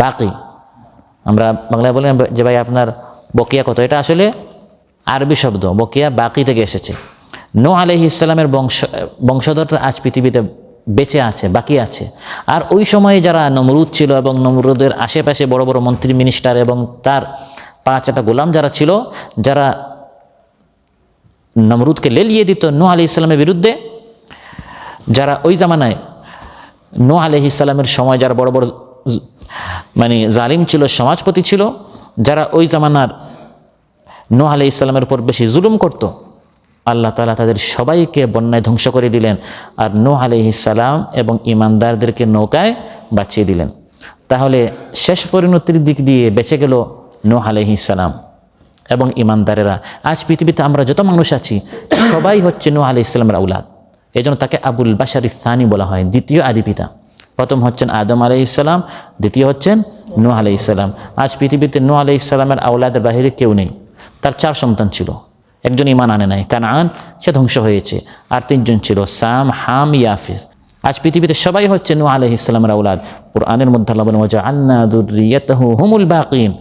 বাকি আমরা বাংলায় বলি যে ভাই আপনার বকিয়া কত, এটা আসলে আরবি শব্দ, বকিয়া বাকি থেকে এসেছে। নূহ আলাইহিস সালামের বংশধররা আজ পৃথিবীতে বেঁচে আছে, বাকি আছে। আর ওই সময়ে যারা নমরুদ ছিল এবং নমরুদের আশেপাশে বড় বড় মন্ত্রী মিনিস্টার এবং তার 5টা গোলাম যারা ছিল, যারা নমরুদকে লেলিয়ে দিত নূহ আলাইহিস সালামের বিরুদ্ধে, যারা ওই জামানায় নূহ আলাইহিস সালামের সময় যারা বড় বড় মানে জালিম ছিল, সমাজপতি ছিল, যারা ওই জামানার নূহ আলাইহিস সালামের উপর বেশি জুলুম করত, আল্লাহ তাআলা তাদের সবাইকে বন্যায় ধ্বংস করে দিলেন, আর নূহ আলাইহিস সালাম এবং ঈমানদারদেরকে নৌকায় বাঁচিয়ে দিলেন। তাহলে শেষ পরিণতির দিক দিয়ে বেঁচে গেল নূহ আলাইহিস সালাম এবং ঈমানদারেরা। আজ পৃথিবীতে আমরা যত মানুষ আছি সবাই হচ্ছে নূহ আলাইহিস সালামের আওলাদ, এই জন্য তাকে আবুল বাশার ইসানি বলা হয়, দ্বিতীয় আদি পিতা। প্রথম হচ্ছেন আদম আলাইহিস সালাম, দ্বিতীয় হচ্ছেন নূহ আলাইহিস সালাম। আজ পৃথিবীতে নূহ আলাইহিস সালামের আওলাদের বাহিরে কেউ নেই। তার 4 সন্তান ছিল, একজন ঈমান আনে নাই, কানান, সে ধ্বংস হয়েছে, আর 3 জন ছিল, সাম, হাম, ইয়াফিস। আজ পৃথিবীতে সবাই হচ্ছে নূহ আলাইহিস সালামের আওলাদ। কুরআনের মধ্যে আল্লাহ বলেন, ওয়াজআলনা যুররিয়াতাহু হুমুল বাকিন,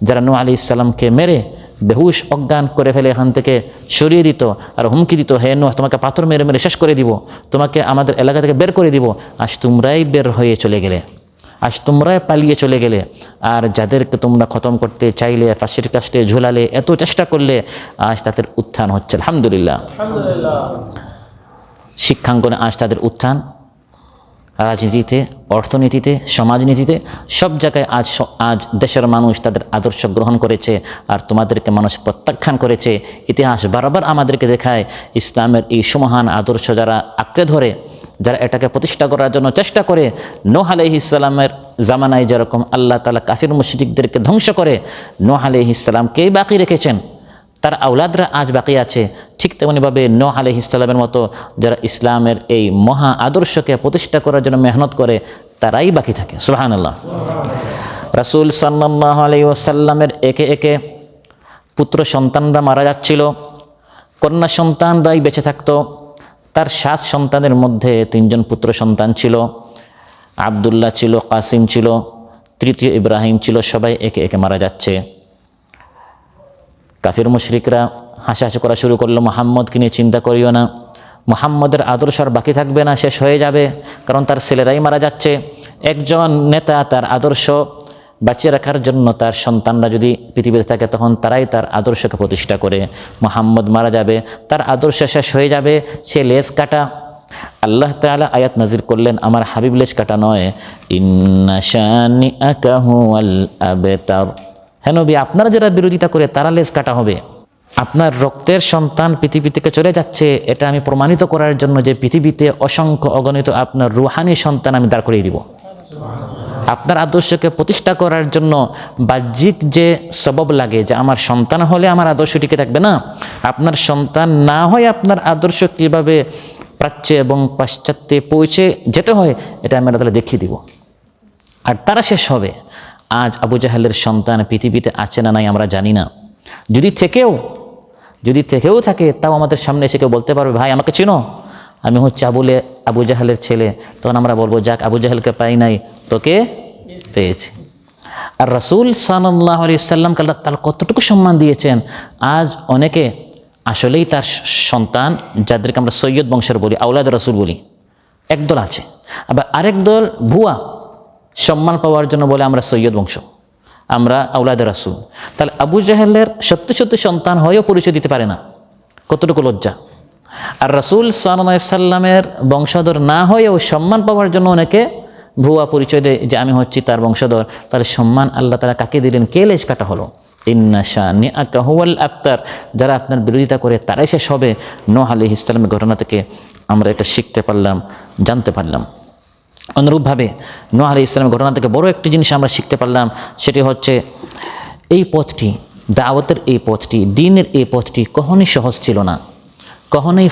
যারা নূহ আলাইহিস সালামকে মেরে বেহুশ অজ্ঞান করে ফেলে এখান থেকে সরিয়ে দিত আর হুমকি দিত, হে নূহ, তোমাকে পাথর মেরে মেরে শেষ করে দিব, তোমাকে আমাদের এলাকা থেকে বের করে দিব। আজ তোমরাই বের হয়ে চলে গেলে, আজ তোমরাই পালিয়ে চলে গেলে, আর যাদেরকে তোমরা খতম করতে চাইলে, ফাঁসির কাস্টে ঝুলালে, এত চেষ্টা করলে, আজ তাদের উত্থান হচ্ছে। আলহামদুলিল্লাহ, শিক্ষাঙ্গনে আজ তাদের উত্থান। রাজনীতিতে, অর্থনীতিতে, সমাজনীতিতে, সব জায়গায় আজ দেশের মানুষ তাদের আদর্শ গ্রহণ করেছে, আর তোমাদেরকে মানুষ প্রত্যাখ্যান করেছে। ইতিহাস বারবার আমাদেরকে দেখায় ইসলামের এই সুমহান আদর্শ যারা আঁকড়ে ধরে, যারা এটাকে প্রতিষ্ঠা করার জন্য চেষ্টা করে, নূহ আলাইহিস সালামের জামানায় যেরকম আল্লাহ তাআলা কাফির মুশরিকদেরকে ধ্বংস করে নূহ আলাইহিস সালামকেই বাকি রেখেছেন, তার আওলাদরা আজ বাকি আছে। ঠিক তেমনিভাবে নূহ আলাইহিস সালামের মতো যারা ইসলামের এই মহা আদর্শকে প্রতিষ্ঠা করার জন্য মেহনত করে, তারাই বাকি থাকে। সুবহানাল্লাহ। রাসূল সাল্লাল্লাহু আলাইহি ওয়াসাল্লামের একে একে পুত্র সন্তানরা মারা যাচ্ছিল, কন্যা সন্তানরাই বেঁচে থাকতো। তার 7 সন্তানের মধ্যে 3 জন পুত্র সন্তান ছিল, আব্দুল্লাহ ছিল, কাসিম ছিল, তৃতীয় ইব্রাহিম ছিল। সবাই একে একে মারা যাচ্ছে। কাফির মুশরিকরা হাসাহাসি করা শুরু করলো, মুহাম্মদকে নিয়ে চিন্তা করিও না, মুহাম্মদের আদর্শ আর বাকি থাকবে না, শেষ হয়ে যাবে, কারণ তার ছেলেরাই মারা যাচ্ছে। একজন নেতা তার আদর্শ বাঁচিয়ে রাখার জন্য তার সন্তানরা যদি পৃথিবীতে থাকে, তখন তারাই তার আদর্শকে প্রতিষ্ঠা করে। মুহাম্মদ মারা যাবে, তার আদর্শ শেষ হয়ে যাবে, সে লেজ কাটা। আল্লাহ তাআলা আয়াত নাজির করলেন, আমার হাবিব লেজ কাটা নয়, ইন্না শানিআকা হুয়াল আবতার। হে নবী, আপনারা যারা বিরোধিতা করে তারা লেজ কাটা হবে। আপনার রক্তের সন্তান পৃথিবী থেকে চলে যাচ্ছে, এটা আমি প্রমাণিত করার জন্য যে পৃথিবীতে অসংখ্য অগণিত আপনার রুহানি সন্তান আমি দাঁড় করিয়ে দিব। আপনার আদর্শকে প্রতিষ্ঠা করার জন্য বাহ্যিক যে সবব লাগে, যে আমার সন্তান হলে আমার আদর্শ টিকে থাকবে, না, আপনার সন্তান না হয় আপনার আদর্শ কীভাবে প্রাচ্যে এবং পাশ্চাত্যে পৌঁছে যেতে হয়, এটা আমি তাহলে দেখিয়ে দিব। আর তারা শেষ হবে। আজ আবু জাহেলের সন্তান পৃথিবীতে আছে না নাই আমরা জানি না। যদি থেকেও থাকে, তাও আমাদের সামনে এসে কেউ বলতে পারবে, ভাই আমাকে চিনো, আমি হচ্ছে আবু জাহেলের ছেলে, তখন আমরা বলবো, যাক আবু জাহেলকে পাই নাই, তোকে পেয়েছি। আর রাসূল সাল্লাল্লাহু আলাইহি ওয়াসাল্লামকে আল্লাহ তাআলা কতটুকু সম্মান দিয়েছেন। আজ অনেকে আসলেই তার সন্তান, যাদেরকে আমরা সৈয়দ বংশের বলি, আওলাদ রাসূল বলি, একদল আছে। আবার আরেক দল ভুয়া সম্মান পাওয়ার জন্য বলে আমরা সৈয়দ বংশ, আমরা আওলাদ রাসূল। তাহলে আবু জাহেলের সত্যি সন্তান হয়েও পরিচয় দিতে পারে না, কতটুকু লজ্জা। আর রাসূল সাল্লাল্লাহু আলাইহি ওয়াসাল্লামের বংশধর না হয়েও সম্মান পাওয়ার জন্য অনেকে ভুয়া পরিচয় দেয় যে আমি হচ্ছি তার বংশধর। তাহলে সম্মান আল্লাহ তাআলা কাকে দিলেন? কে লেজ কাটা হলো? ইন্না শানিআকা হুয়াল আবতার। যারা আপনার বিরোধিতা করে তারাই শেষ হবে। নূহ আলাইহিস সালামের ঘটনা থেকে আমরা এটা শিখতে পারলাম, জানতে পারলাম। অনুরূপভাবে নূহ আলাইহিস সালামের ঘটনা থেকে বড় একটি জিনিস আমরা শিখতে পারলাম, সেটি হচ্ছে এই পথটি, দাওয়াতের এই পথটি, দ্বীনের এই পথটি কখনোই সহজ ছিল না, কখনোই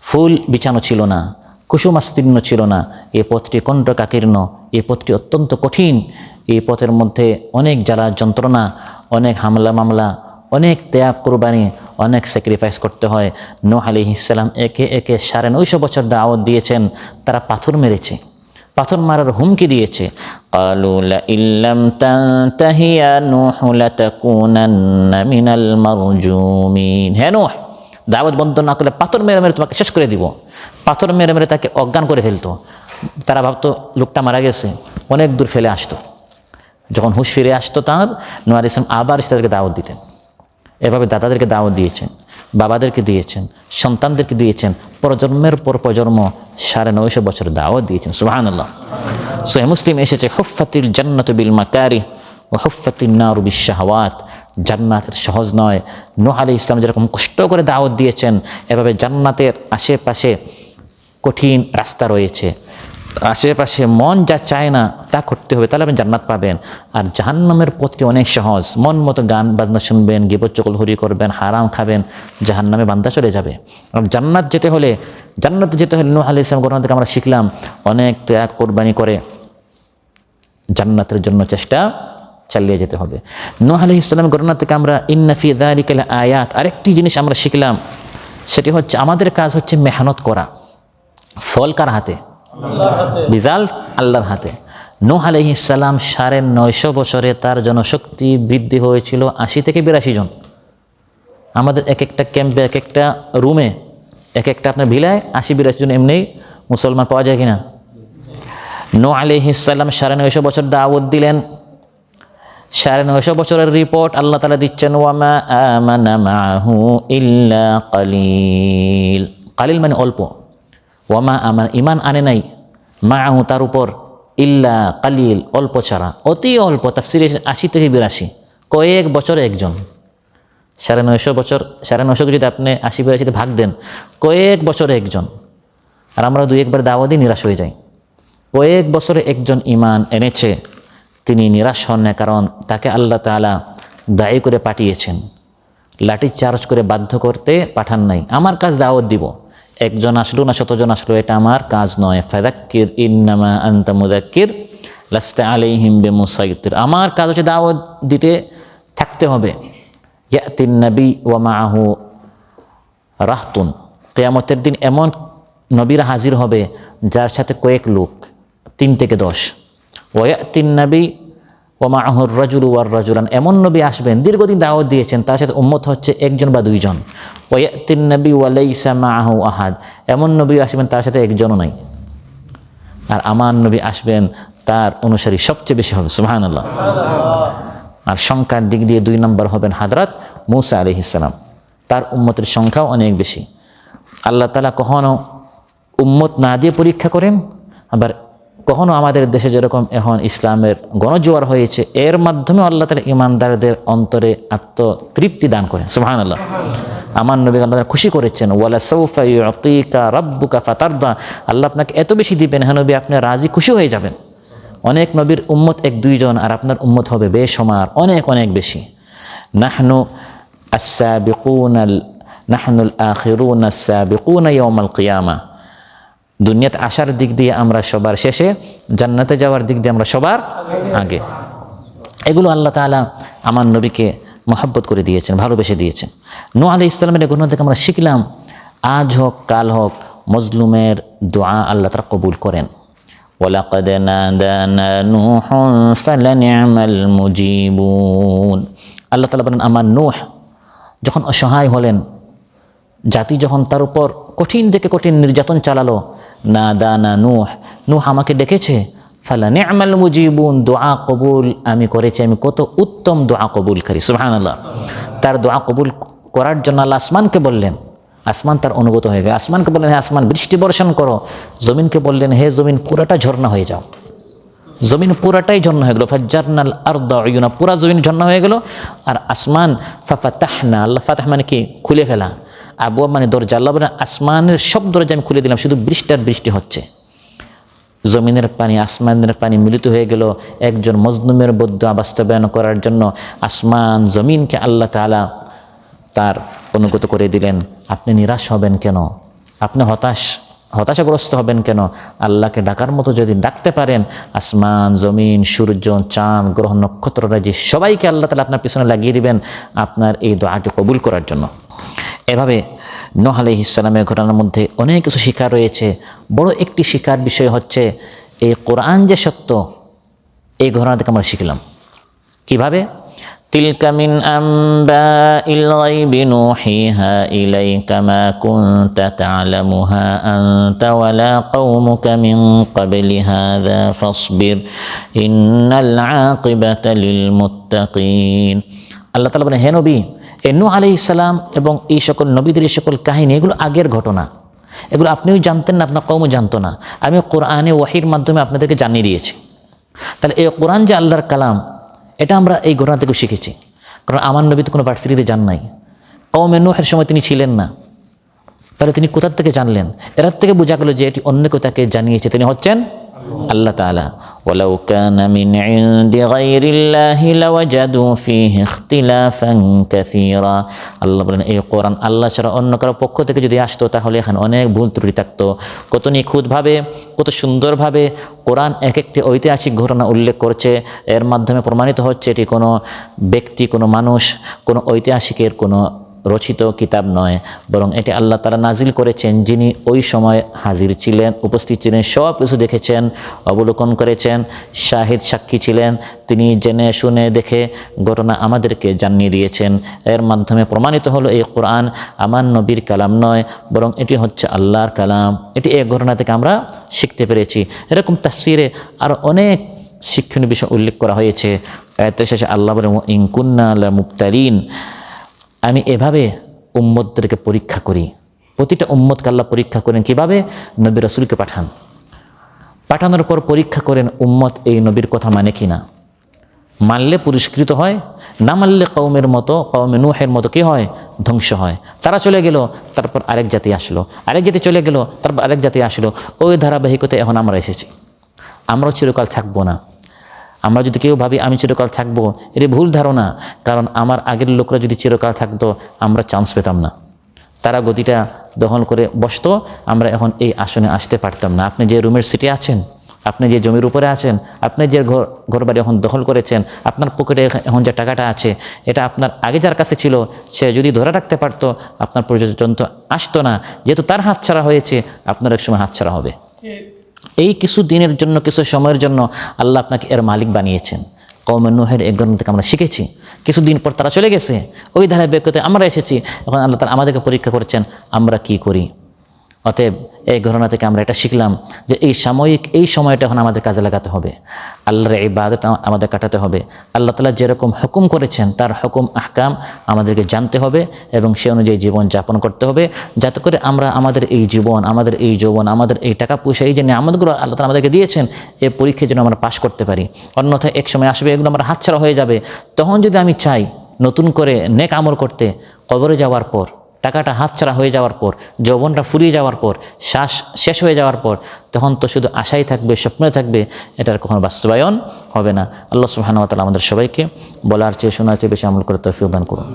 ফুল বিছানো ছিল না, কুসুমাস্তীর্ণ ছিল না। এই পথটি কণ্টকাকীর্ণ, এই পথটি অত্যন্ত কঠিন। এই পথের মধ্যে অনেক জ্বালা যন্ত্রণা, অনেক হামলা মামলা, অনেক ত্যাগ কুরবানি, অনেক স্যাক্রিফাইস করতে হয়। নূহ আলাইহিস সালাম একে একে 950 বছর দাওয়াত দিয়েছেন। তারা পাথর মেরেছে, পাথর মারার হুমকি দিয়েছে। ক্বালু লা ইল্লাম তানতাহি ইয়া নূহ লাতাকুনান্না মিনাল মারজুমিন। হে নূহ, দাওয়াত বন্ধ না করলে পাথর মেরে মেরে তোমাকে শেষ করে দিব। পাথর মেরে মেরে তাকে অজ্ঞান করে ফেলতো। তারা ভাবতো লোকটা মারা গেছে, অনেক দূর ফেলে আসতো। যখন হুঁশ ফিরে আসতো তার, নূহ আলাইহিস সালাম আবার তাদেরকে দাওয়াত দিতেন। এভাবে দাদাদেরকে দাওয়াত দিয়েছেন, বাবাদেরকে দিয়েছেন, সন্তানদেরকে দিয়েছেন, প্রজন্মের পর প্রজন্ম 950 বছর দাওয়াত দিয়েছেন। সুবহানাল্লাহ। সহিহ মুসলিম এসেছে, হুফফাতিল জান্নাতু বিল মাকারিহ ওয়া হুফফাতিন নারু বিশ শাহাওয়াত। জান্নাতের সহজ নয়। নূহ আলাইহিস সালাম যেরকম কষ্ট করে দাওয়াত দিয়েছেন, এভাবে জান্নাতের আশেপাশে কঠিন রাস্তা রয়েছে। আশেপাশে মন যা চায় না তা করতে হবে, তাহলে আপনি জান্নাত পাবেন। আর জাহান্নামের পথটি অনেক সহজ। মন মতো গান বাজনা শুনবেন, গিবত চগলখড়ি করবেন, হারাম খাবেন, জাহান্নামে বান্দা চলে যাবে। আর জান্নাতে যেতে হলে নূহ আলাইহিস সালাম ঘটনা থেকে আমরা শিখলাম, অনেক ত্যাগ কোরবানি করে জান্নাতের জন্য চেষ্টা চালিয়ে যেতে হবে। নূহ আলাইহিস সালামের ঘটনা থেকে আমরা ইন্না ফি যালিকা লাআয়াত, আরেকটি জিনিস আমরা শিখলাম, সেটি হচ্ছে আমাদের কাজ হচ্ছে মেহনত করা। ফল কার হাতে? রেজাল্ট আল্লাহর হাতে। নূহ আলাইহিস সালাম 950 বছরে তার জনশক্তি বৃদ্ধি হয়েছিল 80 থেকে 82 জন। আমাদের এক একটা ক্যাম্পে, এক একটা রুমে, এক একটা আপনার ভিলায় 80-82 জন এমনি মুসলমান পাওয়া যায় কিনা? নূহ আলাইহিস সালাম 950 বছর দাওয়াত দিলেন। 950 বছরের রিপোর্ট আল্লাহ তাআলা দিচ্ছেন, ওয়ামা আমানা মাহু ইল্লা কালিল। কালিল মানে অল্প। ওয়ামা আমান, ইমান আনে নাই মাআহু তার উপর ইল্লা কালিল অল্প ছাড়া, অতি অল্প, তাফসিরে 80 থেকে 82, কয়েক বছরে একজন। 950 বছর, 950কে যদি আপনি 80-82 ভাগ দেন, কয়েক বছরে একজন। আর আমরা 2-1 বার দাওয়াতই নিরাশ হয়ে যাই। কয়েক বছরে একজন ঈমান এনেছে, তিনি নিরাশ হন না, কারণ তাকে আল্লাহ তাআলা দায়ী করে পাঠিয়েছেন, লাঠি চার্জ করে বাধ্য করতে পাঠান নাই। আমার কাজ দাওয়াত দিব, একজন আসলো না 100 জন আসলো এটা আমার কাজ নয়। ফাযাক্কির ইন্নামা আনতা মুযাক্কির লাস্তা আলাইহিম বিমুসাইতির। আমার কাজ হচ্ছে দাওয়াত দিতে থাকতে হবে। ইয়াতিন নবী ওয়া মাআহু রাহতুন, কিয়ামতের দিন এমন নবীরা হাজির হবে যার সাথে কয়েক লোক, 3 থেকে 10। ওয়া ইয়াতিন নবী ওয়া মাআহুর রাজুলু ওয়ার রাজুলান, এমন নবী আসবেন দীর্ঘদিন দাওয়াত দিয়েছেন, তার সাথে উম্মত হচ্ছে 1 জন বা 2 জন। ওয়া ইয়াতিন নবী ওয়া লাইসা মাআহু আহাদ, এমন নবী আসবেন তার সাথে একজনও নাই। আর আমার নবী আসবেন, তার অনুসারী সবচেয়ে বেশি হবে, সুবহানাল্লাহ। আর সংখ্যার দিক দিয়ে 2 নম্বর হবেন হযরত মূসা আলাইহিস সালাম, তার উম্মতের সংখ্যাও অনেক বেশি। আল্লাহ তাআলা কখনো উম্মত না দিয়ে পরীক্ষা করেন, আবার কখনো আমাদের দেশে যেরকম এখন ইসলামের গণজোয়ার হয়েছে, এর মাধ্যমে আল্লাহ তাআলা ঈমানদারদের অন্তরে আত্মতৃপ্তি দান করেন, সুবহানাল্লাহ। আমার নবী আল্লাহ তাআলা খুশি করেছেন, ওয়ালা সাউফা ইউতিকা রাব্বুকা ফাতারদা, আল্লাহ আপনাকে এত বেশি দিবেন, হ্যাঁ নবী আপনি রাজি খুশি হয়ে যাবেন। অনেক নবীর উম্মত 1-2 জন, আর আপনার উম্মত হবে বেশমার, অনেক অনেক বেশি। নাহনু নাহনুল আখিরুনা আস-সাবিকুনা ইয়াউমাল কিয়ামা, দুনিয়াতে আসার দিক দিয়ে আমরা সবার শেষে, জান্নাতে যাওয়ার দিক দিয়ে আমরা সবার আগে। এগুলো আল্লাহ তাআলা আমার নবীকে মহব্বত করে দিয়েছেন, ভালোবেসে দিয়েছেন। নূহ আলাইহিস সালামের ঘটনা থেকে আমরা শিখলাম, আজ হোক কাল হোক মজলুমের দোয়া আল্লাহ তাআলা কবুল করেন। ওয়ালাকাদ নাদানা নূহুন ফালানি'মাল মুজিবুন, আল্লাহ তাআলা বলেন আমার নূহ যখন অসহায় হলেন, জাতি যখন তার উপর কঠিন থেকে কঠিন নির্যাতন চালালো, নাদানা নূহ আমাকে ডেকেছে, ফালানি'মাল মুজিবুন, দোয়া কবুল আমি করেছি, আমি কত উত্তম দোয়া কবুলকারী, সুবহানাল্লাহ। তার দোয়া কবুল করার জন্য আল্লাহ আসমানকে বললেন, আসমান তার অনুগত হয়ে গেল। আসমানকে বললেন হে আসমান বৃষ্টি বর্ষণ করো, জমিনকে বললেন হে জমিন পুরাটা ঝর্ণা হয়ে যাও। জমিন পুরাটাই ঝর্ণা হয়ে গেল, ফাজ্জারনাল আরদা উয়ুনা, পুরা জমিন ঝর্ণা হয়ে গেল। আর আসমান ফাফাতাহনা, আল্লাহ ফাতাহ মানে কি খুলে ফেলা, আবওয়াব মানে দরজা, আল্লাহ বলেন আসমানের সব দরজা আমি খুলে দিলাম, শুধু বৃষ্টি হচ্ছে। জমিনের পানি আসমানের পানি মিলিত হয়ে গেল একজন মজলুমের বদদোয়া বাস্তবায়ন করার জন্য। আসমান জমিনকে আল্লাহ তাআলা তার অনুগত করে দিলেন। আপনি নিরাশ হবেন কেন? আপনি হতাশাগ্রস্ত হবেন কেন? আল্লাহকে ডাকার মতো যদি ডাকতে পারেন, আসমান জমিন সূর্য চাঁদ গ্রহ নক্ষত্ররাজি সবাইকে আল্লাহ তাআলা আপনার পিছনে লাগিয়ে দিবেন আপনার এই দোয়াটি কবুল করার জন্য। এভাবে নূহ আলাইহিস সালামের ঘটনার মধ্যে অনেক কিছু শিক্ষা রয়েছে। বড় একটি শিক্ষার বিষয় হচ্ছে এই কোরআন যে সত্য, এই ঘটনা থেকে আমরা শিখলাম কিভাবে। তিলকা মিন আম্বাইল গায়বি নূহিহা ইলাইকা মা কুনতা তা'লামুহা আনতা ওয়ালা কওমুকা মিন ক্বাবলি হাযা ফাসবির ইন্নাল আকিবাতা লিল মুত্তাকিন। আল্লাহ তাআলা বলেন হে নবী, নূহ আলাইহিস সালাম এবং এই সকল নবীদের এই সকল কাহিনী, এগুলো আগের ঘটনা, এগুলো আপনিও জানতেন না, আপনার কওমও জানতো না। আমি কোরআনে ওয়াহির মাধ্যমে আপনাদেরকে জানিয়ে দিয়েছি। তাহলে এই কোরআন যে আল্লাহর কালাম, এটা আমরা এই ঘটনা থেকে শিখেছি। কারণ আমার নবী তো কোনো ভার্সিটিতে যান নাই, কওমে নূহের সময় তিনি ছিলেন না, তাহলে তিনি কোথা থেকে জানলেন? এর থেকে বোঝা গেল যে এটি অন্য কেউ তাকে জানিয়েছে, তিনি হচ্ছেন আল্লাহ তাআলা। ওয়ালাউ কানা মিন ইনদি গায়রিল্লাহি লাওয়াজাদু ফীহি ইখতিলাফান কাসীরা। আল্লাহ বলেন এই কোরআন আল্লাহ ছাড়া অন্য কারো পক্ষ থেকে যদি আসতো, তাহলে এখানে অনেক ভুল ত্রুটি থাকতো। কত নিখুঁতভাবে, কত সুন্দরভাবে কোরআন এক একটি ঐতিহাসিক ঘটনা উল্লেখ করছে। এর মাধ্যমে প্রমাণিত হচ্ছে এটি কোনো ব্যক্তি, কোনো মানুষ, কোনো ঐতিহাসিকের কোনো রচিত কিতাব নয়, বরং এটি আল্লাহ তাআলা নাজিল করেছেন, যিনি ওই সময় হাজির ছিলেন, উপস্থিত ছিলেন, সব কিছু দেখেছেন, অবলোকন করেছেন, শাহিদ সাক্ষী ছিলেন। তিনি জেনে শুনে দেখে ঘটনা আমাদেরকে জানিয়ে দিয়েছেন। এর মাধ্যমে প্রমাণিত হলো এই কোরআন আমার নবীর কালাম নয়, বরং এটি হচ্ছে আল্লাহর কালাম। এটি এই ঘটনা থেকে আমরা শিখতে পেরেছি। এরকম তাফসিরে আরও অনেক শিক্ষণীয় বিষয় উল্লেখ করা হয়েছে। আয়াতের শেষে আল্লাহ বলেন ওয়া ইন কুন্না লা মুবতালিন, আমি এভাবে উম্মতদেরকে পরীক্ষা করি। প্রতিটা উম্মতকে আল্লাহ পরীক্ষা করেন কিভাবে? নবী রাসূলকে পাঠান। পাঠানোর পর পরীক্ষা করেন উম্মত এই নবীর কথা মানে কি না। মানলে পুরস্কৃত হয়, না মানলে কওমের মতো, কওমে নূহের মতো কি হয়, ধ্বংস হয়। তারা চলে গেল, তারপর আরেক জাতি আসলো, আরেক জাতি চলে গেল, তারপর আরেক জাতি আসলো। ওই ধারাবাহিকতায় এখন আমরা এসেছি। আমরাও চিরকাল থাকবো না। আমরা যদি কেউ ভাবি আমি চিরকাল থাকবো, এটি ভুল ধারণা। কারণ আমার আগের লোকরা যদি চিরকাল থাকতো, আমরা চান্স পেতাম না। তারা গদিটা দখল করে বসতো, আমরা এখন এই আসনে আসতে পারতাম না। আপনি যে রুমের সিটে আছেন, আপনি যে জমির উপরে আছেন, আপনি যে ঘর বাড়ি এখন দখল করেছেন, আপনার পকেটে এখন যে টাকাটা আছে, এটা আপনার আগে যার কাছে ছিল, সে যদি ধরে রাখতে পারতো, আপনার পর্যন্ত আসতো না। যেহেতু তার হাতছাড়া হয়েছে, আপনার এক সময় হাতছাড়া হবে। এই কিছু দিনের জন্য, কিছু সময়ের জন্য আল্লাহ আপনাকে এর মালিক বানিয়েছেন। কওমে নূহের এক ঘটনা থেকে আমরা শিখেছি। কিছুদিন পর তারা চলে গেছে, ওই ধারাবাহিকতাতে আমরা এসেছি। এখন আল্লাহ তাআলা আমাদেরকে পরীক্ষা করেছেন আমরা কি করি। অতএব এই ঘটনা থেকে আমরা এটা শিখলাম যে এই সাময়িক এই সময়টা এখন আমাদের কাজে লাগাতে হবে, আল্লাহর ইবাদত আমাদের কাটাতে হবে। আল্লাহ তাআলা যেরকম হুকুম করেছেন তার হুকুম আহকাম আমাদেরকে জানতে হবে এবং সে অনুযায়ী জীবন যাপন করতে হবে, যাতে করে আমরা আমাদের এই জীবন, আমাদের এই যৌবন, আমাদের এই টাকা পয়সা, এই যে নিয়ামতগুলো আল্লাহ তাআলা আমাদেরকে দিয়েছেন, এই পরীক্ষায় যেন আমরা পাশ করতে পারি। অন্যথায় এক সময় আসবে এগুলো আমার হাতছাড়া হয়ে যাবে। তখন যদি আমি চাই নতুন করে নেক আমল করতে, কবরে যাওয়ার পর, টাকাটা হাতছাড়া হয়ে যাওয়ার পর, যৌবনটা ফুরিয়ে যাওয়ার পর, শ্বাস শেষ হয়ে যাওয়ার পর, তখন তো শুধু আশাই থাকবে, স্বপ্নে থাকবে, এটার কখনো বাস্তবায়ন হবে না। আল্লাহ সুবহানাহু ওয়া তাআলা আমাদের সবাইকে বলার চেয়ে শোনার চেয়ে বেশি আমল করে তৌফিক দান করুন।